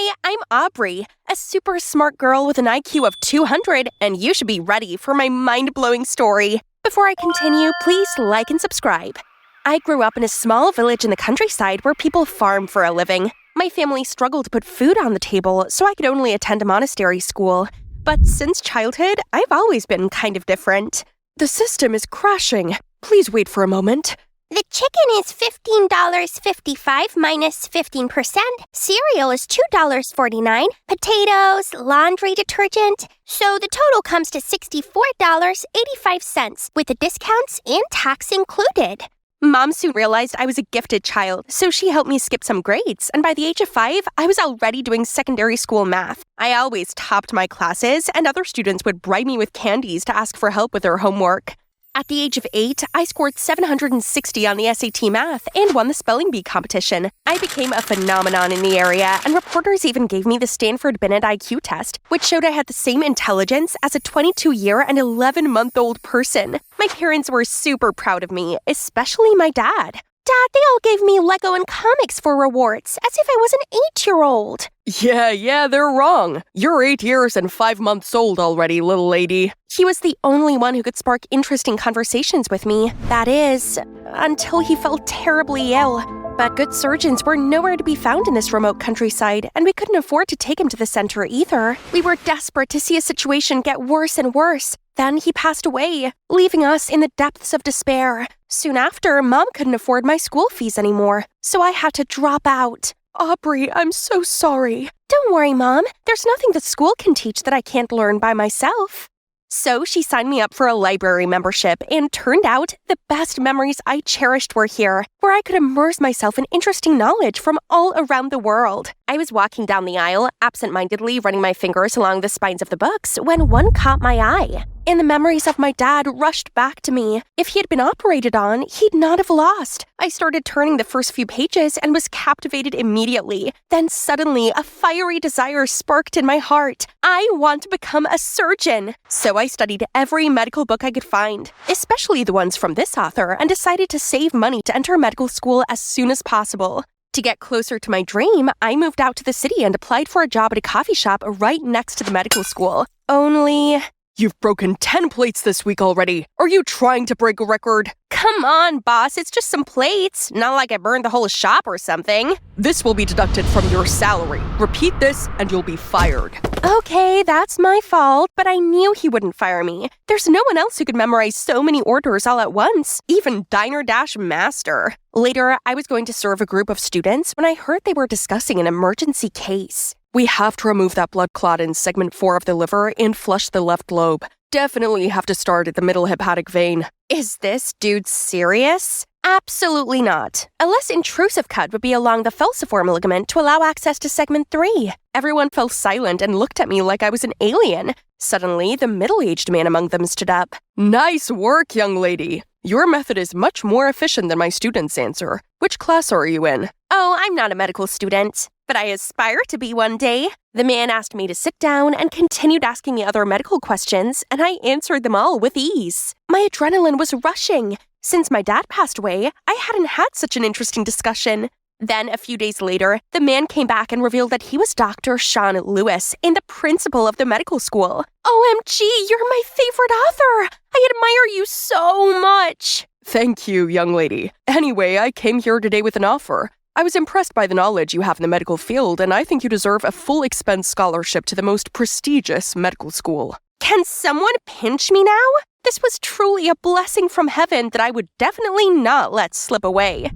Hi, I'm Aubrey, a super smart girl with an IQ of 200, and you should be ready for my mind-blowing story. Before I continue, please like and subscribe. I grew up in a small village in the countryside where people farm for a living. My family struggled to put food on the table, so I could only attend a monastery school. But since childhood, I've always been kind of different. The system is crashing. Please wait for a moment. The chicken is $15.55 minus 15%. Cereal is $2.49. Potatoes, laundry detergent. So the total comes to $64.85 with the discounts and tax included. Mom soon realized I was a gifted child, so she helped me skip some grades, and by the age of 5, I was already doing secondary school math. I always topped my classes, and other students would bribe me with candies to ask for help with their homework. At the age of 8, I scored 760 on the SAT math and won the spelling bee competition. I became a phenomenon in the area, and reporters even gave me the Stanford Binet IQ test, which showed I had the same intelligence as a 22-year and 11-month-old person. My parents were super proud of me, especially my dad. Dad, they all gave me Lego and comics for rewards, as if I was an 8-year-old. Yeah, they're wrong. You're 8 years and 5 months old already, little lady. He was the only one who could spark interesting conversations with me. That is, until he fell terribly ill. But good surgeons were nowhere to be found in this remote countryside, and we couldn't afford to take him to the center either. We were desperate to see his situation get worse and worse. Then he passed away, leaving us in the depths of despair. Soon after, Mom couldn't afford my school fees anymore, so I had to drop out. Aubrey, I'm so sorry. Don't worry, Mom. There's nothing the school can teach that I can't learn by myself. So she signed me up for a library membership, and turned out the best memories I cherished were here, where I could immerse myself in interesting knowledge from all around the world. I was walking down the aisle, absent-mindedly running my fingers along the spines of the books, when one caught my eye. And the memories of my dad rushed back to me. If he had been operated on, he'd not have lost. I started turning the first few pages and was captivated immediately. Then suddenly, a fiery desire sparked in my heart. I want to become a surgeon. So I studied every medical book I could find, especially the ones from this author, and decided to save money to enter medical school as soon as possible. To get closer to my dream, I moved out to the city and applied for a job at a coffee shop right next to the medical school. Only... You've broken 10 plates this week already. Are you trying to break a record? Come on, boss, it's just some plates. Not like I burned the whole shop or something. This will be deducted from your salary. Repeat this and you'll be fired. Okay, that's my fault, but I knew he wouldn't fire me. There's no one else who could memorize so many orders all at once, even Diner Dash Master. Later, I was going to serve a group of students when I heard they were discussing an emergency case. We have to remove that blood clot in segment 4 of the liver and flush the left lobe. Definitely have to start at the middle hepatic vein. Is this dude serious? Absolutely not. A less intrusive cut would be along the falciform ligament to allow access to segment 3. Everyone fell silent and looked at me like I was an alien. Suddenly, the middle-aged man among them stood up. Nice work, young lady. Your method is much more efficient than my student's answer. Which class are you in? Oh, I'm not a medical student, but I aspire to be one day. The man asked me to sit down and continued asking me other medical questions, and I answered them all with ease. My adrenaline was rushing. Since my dad passed away, I hadn't had such an interesting discussion. Then, a few days later, the man came back and revealed that he was Dr. Sean Lewis and the principal of the medical school. OMG, you're my favorite author! I admire you so much! Thank you, young lady. Anyway, I came here today with an offer. I was impressed by the knowledge you have in the medical field, and I think you deserve a full expense scholarship to the most prestigious medical school. Can someone pinch me now? This was truly a blessing from heaven that I would definitely not let slip away.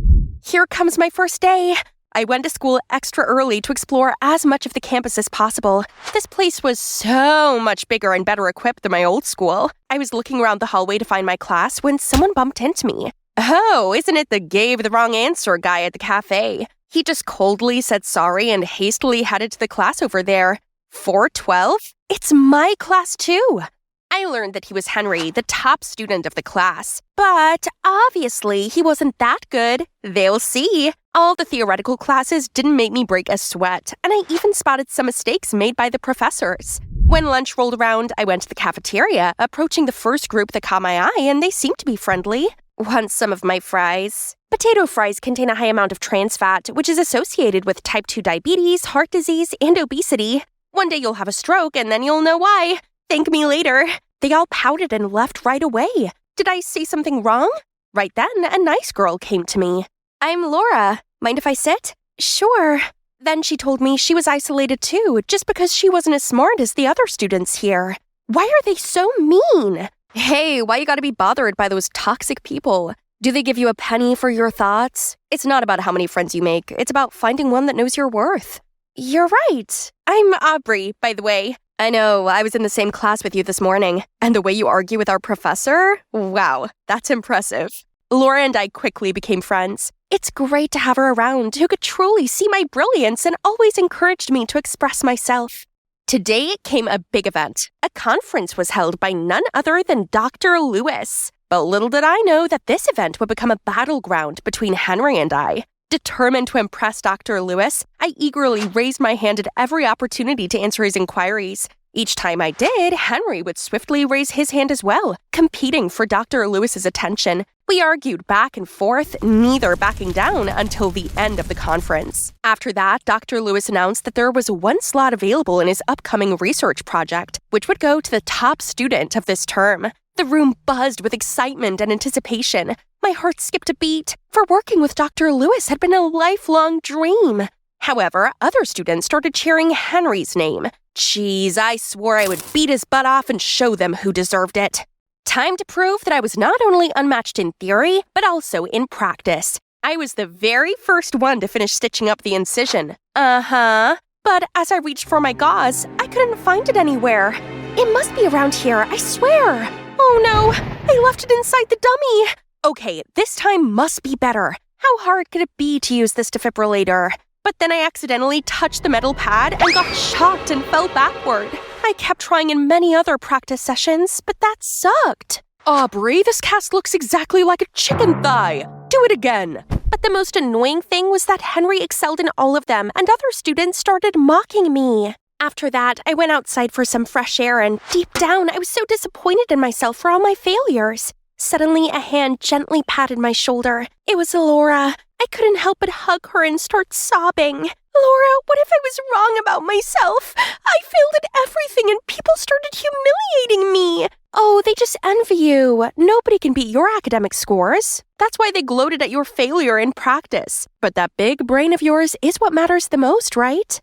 Here comes my first day. I went to school extra early to explore as much of the campus as possible. This place was so much bigger and better equipped than my old school. I was looking around the hallway to find my class when someone bumped into me. Oh, isn't it the gave the wrong answer guy at the cafe? He just coldly said sorry and hastily headed to the class over there. 412? It's my class too. I learned that he was Henry, the top student of the class. But obviously, he wasn't that good. They'll see. All the theoretical classes didn't make me break a sweat, and I even spotted some mistakes made by the professors. When lunch rolled around, I went to the cafeteria, approaching the first group that caught my eye, and they seemed to be friendly. Want some of my fries? Potato fries contain a high amount of trans fat, which is associated with type 2 diabetes, heart disease, and obesity. One day you'll have a stroke, and then you'll know why. Thank me later. They all pouted and left right away. Did I say something wrong? Right then, a nice girl came to me. I'm Laura. Mind if I sit? Sure. Then she told me she was isolated too, just because she wasn't as smart as the other students here. Why are they so mean? Hey, why you gotta be bothered by those toxic people? Do they give you a penny for your thoughts? It's not about how many friends you make. It's about finding one that knows your worth. You're right. I'm Aubrey, by the way. I know, I was in the same class with you this morning. And the way you argue with our professor? Wow, that's impressive. Laura and I quickly became friends. It's great to have her around who could truly see my brilliance and always encouraged me to express myself. Today came a big event. A conference was held by none other than Dr. Lewis. But little did I know that this event would become a battleground between Henry and I. Determined to impress Dr. Lewis, I eagerly raised my hand at every opportunity to answer his inquiries. Each time I did, Henry would swiftly raise his hand as well, competing for Dr. Lewis's attention. We argued back and forth, neither backing down until the end of the conference. After that, Dr. Lewis announced that there was one slot available in his upcoming research project, which would go to the top student of this term. The room buzzed with excitement and anticipation. My heart skipped a beat, for working with Dr. Lewis had been a lifelong dream. However, other students started cheering Henry's name. Jeez, I swore I would beat his butt off and show them who deserved it. Time to prove that I was not only unmatched in theory, but also in practice. I was the very first one to finish stitching up the incision. But as I reached for my gauze, I couldn't find it anywhere. It must be around here, I swear. Oh no, I left it inside the dummy. Okay, this time must be better. How hard could it be to use this defibrillator? But then I accidentally touched the metal pad and got shocked and fell backward. I kept trying in many other practice sessions, but that sucked. Aubrey, this cast looks exactly like a chicken thigh. Do it again. But the most annoying thing was that Henry excelled in all of them, and other students started mocking me. After that, I went outside for some fresh air, and deep down, I was so disappointed in myself for all my failures. Suddenly, a hand gently patted my shoulder. It was Laura. I couldn't help but hug her and start sobbing. Laura, what if I was wrong about myself? I failed at everything and people started humiliating me. Oh, they just envy you. Nobody can beat your academic scores. That's why they gloated at your failure in practice. But that big brain of yours is what matters the most, right?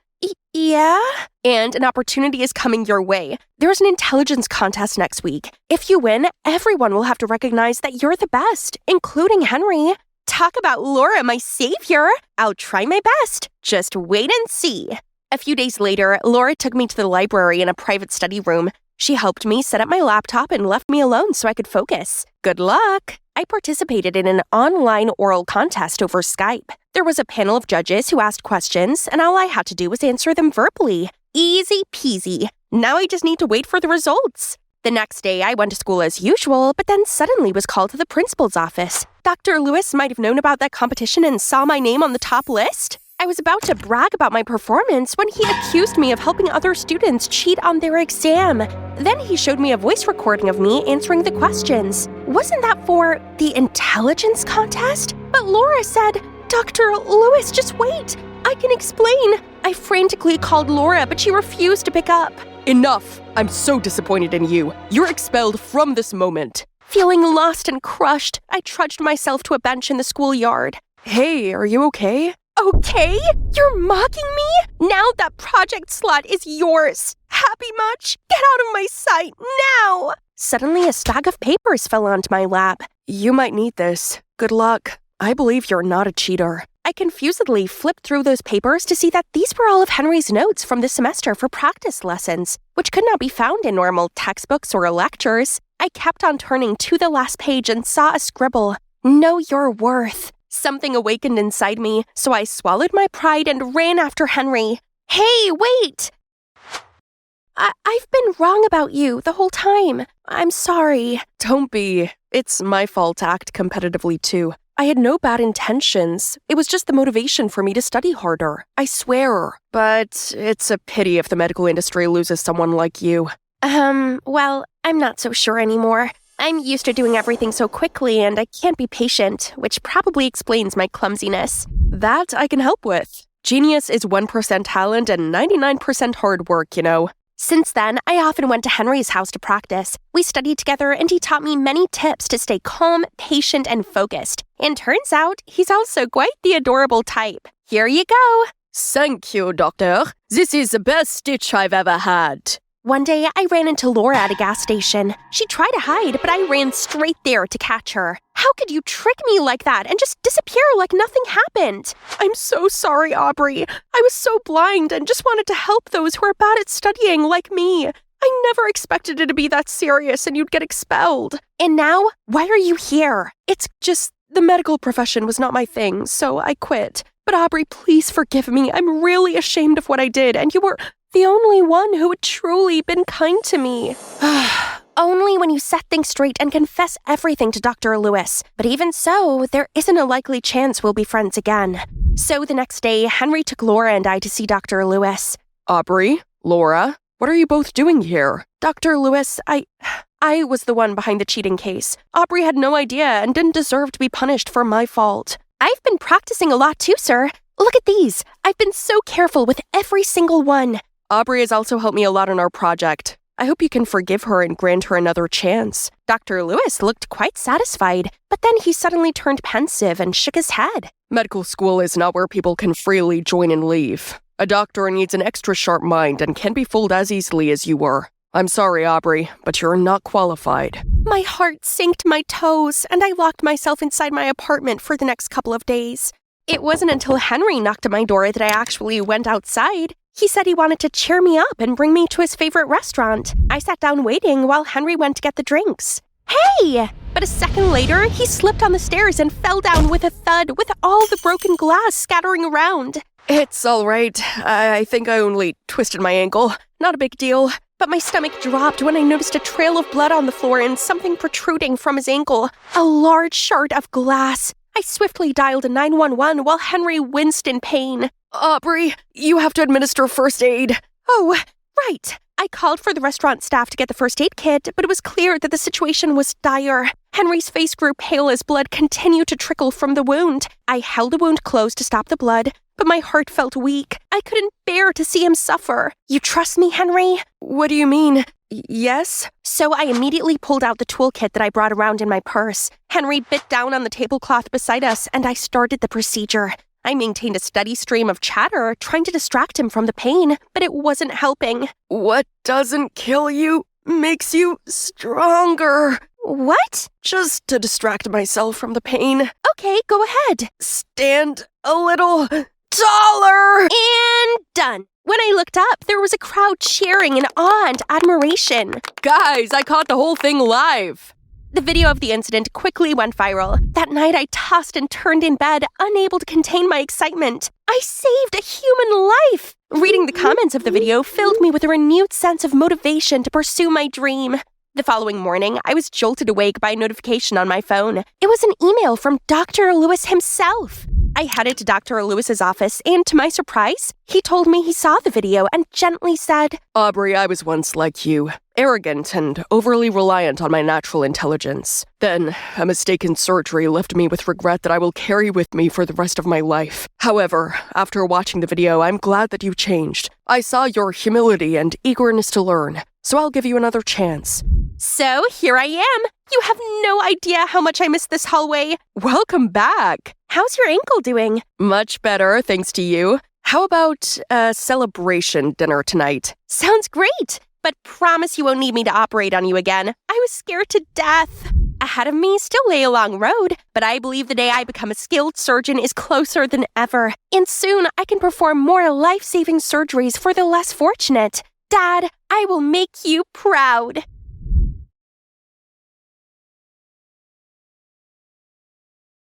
Yeah? And an opportunity is coming your way. There's an intelligence contest next week. If you win, everyone will have to recognize that you're the best, including Henry. Talk about Laura, my savior. I'll try my best. Just wait and see. A few days later, Laura took me to the library in a private study room. She helped me set up my laptop and left me alone so I could focus. Good luck! I participated in an online oral contest over Skype. There was a panel of judges who asked questions, and all I had to do was answer them verbally. Easy peasy. Now I just need to wait for the results. The next day, I went to school as usual, but then suddenly was called to the principal's office. Dr. Lewis might have known about that competition and saw my name on the top list. I was about to brag about my performance when he accused me of helping other students cheat on their exam. Then he showed me a voice recording of me answering the questions. Wasn't that for the intelligence contest? But Laura said, Dr. Lewis, just wait. I can explain. I frantically called Laura, but she refused to pick up. Enough! I'm so disappointed in you. You're expelled from this moment. Feeling lost and crushed, I trudged myself to a bench in the schoolyard. Hey, are you okay? Okay? You're mocking me? Now that project slot is yours. Happy much? Get out of my sight, now! Suddenly, a stack of papers fell onto my lap. You might need this. Good luck. I believe you're not a cheater. I confusedly flipped through those papers to see that these were all of Henry's notes from this semester for practice lessons, which could not be found in normal textbooks or lectures. I kept on turning to the last page and saw a scribble. Know your worth. Something awakened inside me, so I swallowed my pride and ran after Henry. Hey, wait! I've been wrong about you the whole time. I'm sorry. Don't be. It's my fault to act competitively too. I had no bad intentions. It was just the motivation for me to study harder. I swear. But it's a pity if the medical industry loses someone like you. Well, I'm not so sure anymore. I'm used to doing everything so quickly and I can't be patient, which probably explains my clumsiness. That I can help with. Genius is 1% talent and 99% hard work, you know. Since then, I often went to Henry's house to practice. We studied together and he taught me many tips to stay calm, patient, and focused. And turns out, he's also quite the adorable type. Here you go. Thank you, Doctor. This is the best stitch I've ever had. One day, I ran into Laura at a gas station. She tried to hide, but I ran straight there to catch her. How could you trick me like that and just disappear like nothing happened? I'm so sorry, Aubrey. I was so blind and just wanted to help those who are bad at studying like me. I never expected it to be that serious and you'd get expelled. And now, why are you here? It's just the medical profession was not my thing, so I quit. But Aubrey, please forgive me. I'm really ashamed of what I did, and you were the only one who had truly been kind to me. Only when you set things straight and confess everything to Dr. Lewis. But even so, there isn't a likely chance we'll be friends again. So the next day, Henry took Laura and I to see Dr. Lewis. Aubrey, Laura, what are you both doing here? Dr. Lewis, I was the one behind the cheating case. Aubrey had no idea and didn't deserve to be punished for my fault. I've been practicing a lot too, sir. Look at these. I've been so careful with every single one. Aubrey has also helped me a lot on our project. I hope you can forgive her and grant her another chance. Dr. Lewis looked quite satisfied, but then he suddenly turned pensive and shook his head. Medical school is not where people can freely join and leave. A doctor needs an extra sharp mind and can't be fooled as easily as you were. I'm sorry, Aubrey, but you're not qualified. My heart sank to my toes, and I locked myself inside my apartment for the next couple of days. It wasn't until Henry knocked at my door that I actually went outside. He said he wanted to cheer me up and bring me to his favorite restaurant. I sat down waiting while Henry went to get the drinks. Hey! But a second later, he slipped on the stairs and fell down with a thud with all the broken glass scattering around. It's all right. I think I only twisted my ankle. Not a big deal. But my stomach dropped when I noticed a trail of blood on the floor and something protruding from his ankle. A large shard of glass. I swiftly dialed 911 while Henry winced in pain. Aubrey, you have to administer first aid. Oh, right. I called for the restaurant staff to get the first aid kit, but it was clear that the situation was dire. Henry's face grew pale as blood continued to trickle from the wound. I held the wound closed to stop the blood, but my heart felt weak. I couldn't bear to see him suffer. You trust me, Henry? What do you mean? Yes? So I immediately pulled out the toolkit that I brought around in my purse. Henry bit down on the tablecloth beside us, and I started the procedure. I maintained a steady stream of chatter, trying to distract him from the pain, but it wasn't helping. What doesn't kill you makes you stronger. What? Just to distract myself from the pain. Okay, go ahead. Stand a little taller. And done. When I looked up, there was a crowd cheering in awe and admiration. Guys, I caught the whole thing live. The video of the incident quickly went viral. That night, I tossed and turned in bed, unable to contain my excitement. I saved a human life! Reading the comments of the video filled me with a renewed sense of motivation to pursue my dream. The following morning, I was jolted awake by a notification on my phone. It was an email from Dr. Lewis himself. I headed to Dr. Lewis's office, and to my surprise, he told me he saw the video and gently said, Aubrey, I was once like you, arrogant and overly reliant on my natural intelligence. Then, a mistaken surgery left me with regret that I will carry with me for the rest of my life. However, after watching the video, I'm glad that you changed. I saw your humility and eagerness to learn, so I'll give you another chance. So, here I am. You have no idea how much I missed this hallway. Welcome back. How's your ankle doing? Much better, thanks to you. How about a celebration dinner tonight? Sounds great, but promise you won't need me to operate on you again. I was scared to death. Ahead of me still lay a long road, but I believe the day I become a skilled surgeon is closer than ever. And soon I can perform more life-saving surgeries for the less fortunate. Dad, I will make you proud.